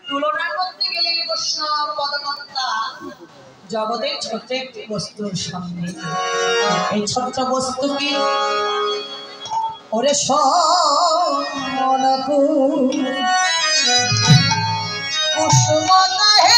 তুলনা করতে গেলে বৈষ্ণব পদকর্তা জগতের ছোট্ট একটি বস্তুর সামনে এই ছোট্ট বস্তু কি ওরে সোনকু কুসুমতা হে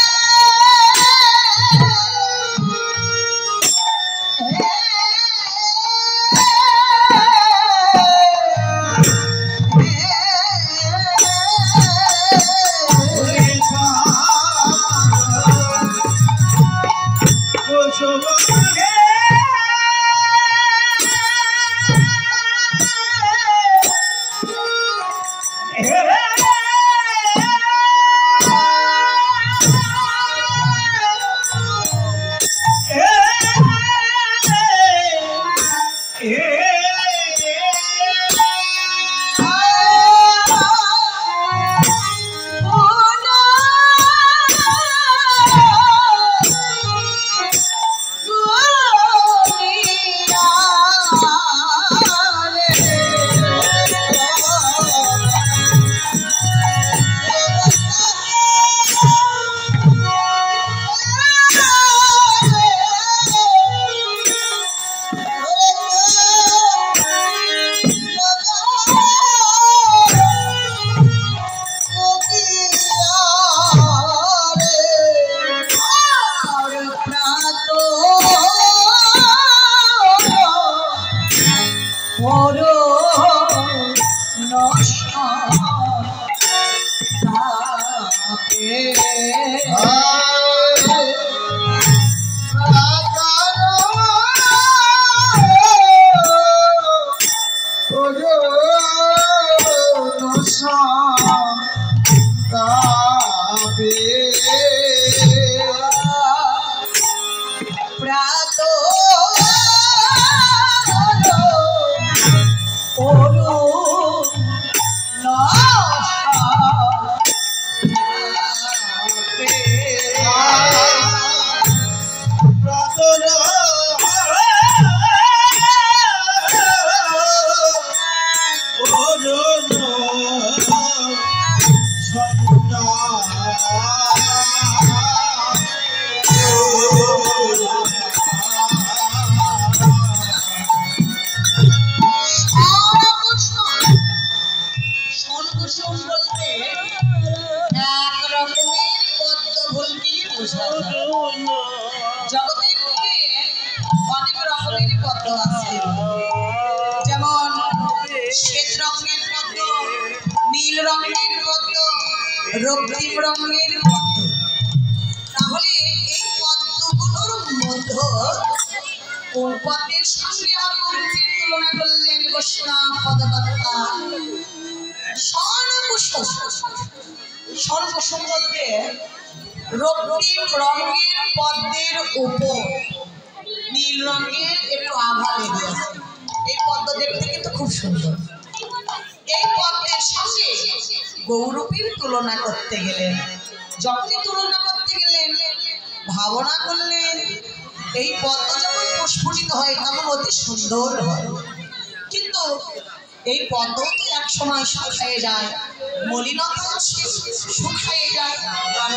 জগতের মধ্যে অনেক রকমের পদ্ম আছে, যেমন শ্বেত রঙের পদ্ম, নীল রঙের পদ্ম, রক্তিম রঙের পদ্ম। তাহলে এই পদ্মগুলোর মধ্যে কোন পদ্মের সঙ্গে অরুণের তুলনা করলেন বৈষ্ণব পদকর্তা? স্বর্ণকুসুম বলতে রক্তিম রঙের পদ্মের উপর নীল রঙের একটু আভা লেগে আছে। এই পদ্ম দেখতে কিন্তু খুব সুন্দর। এই পদ্মের সঙ্গে গৌরূপীর তুলনা করতে গেলেন। যখনই তুলনা করতে গেলেন ভাবনা করলেন এই পদ্ম যখন প্রস্ফুটিত হয় তখন অতি সুন্দর হয়, কিন্তু এই পদ্ম তো এক সময় শুকিয়ে যায়, মলিনতা শুকিয়ে যায়,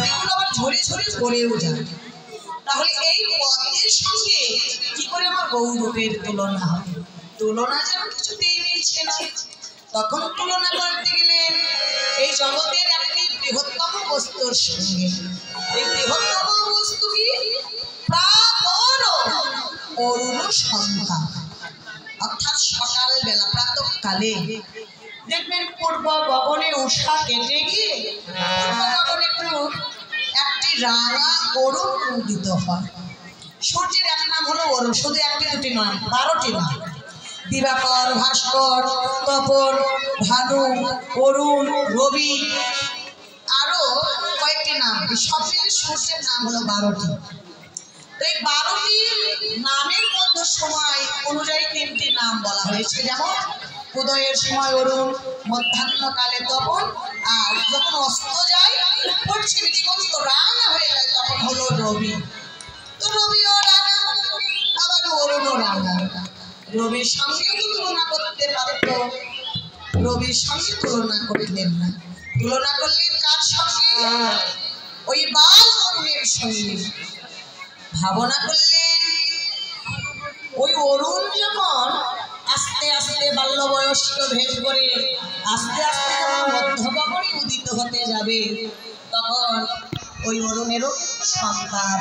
এগুলো আবার ঝরে ঝরে পড়েও যায়। তাহলে এই পদ্মের সঙ্গে কি করে আমার গৌরূপের তুলনা হবে? তুলনা যেন কিছুতেই মিলছে না। তখন তুলনা করতে গেলেন এই জগতের একটি বৃহত্তম বস্তুর সঙ্গে। এই বৃহত্তম বস্তু কি? প্রাতর অরুণ সন্ধ্যা, অর্থাৎ সকাল বেলা প্রাতঃকালে দেখবেন পূর্ব গগনে উষা কেটে গিয়ে একটি রাঙা অরুণ উদিত হয়। সূর্যের এক নাম হলো অরুণ, শুধু একটি দুটি নয়, 12টি নাম। দিবাকর, ভাস্কর, তপন, ভানু, অরুণ, রবি, আরো কয়েকটি নাম। সব মিলে সূর্যের নাম হলো 12টি। এই 12টি নামের মধ্যে সময় অনুযায়ী 3টি নাম বলা হয়েছে, যেমন উদয়ের সময় অরুণ, মধ্যাহ্নকালে তপন, আর যখন অস্ত যায় পশ্চিম দিগন্ত রাঙা হয়ে যায় তখন হলো রবি। তো রবিও রাঙা, আবার অরুণও রাঙা। রবির সঙ্গে তুলনা করতে পারত, রবির সঙ্গে তুলনা করলেন না। তুলনা করলেন কার সঙ্গে? ওই বাল অরুণের সঙ্গে। ভাবনা করলেন ওই অরুণ যখন আস্তে আস্তে বাল্য বয়স্ক ভেদ করে আস্তে আস্তে যখন মধ্যগগনে উদিত হতে যাবে, তখন ওই অরুণেরও সন্তান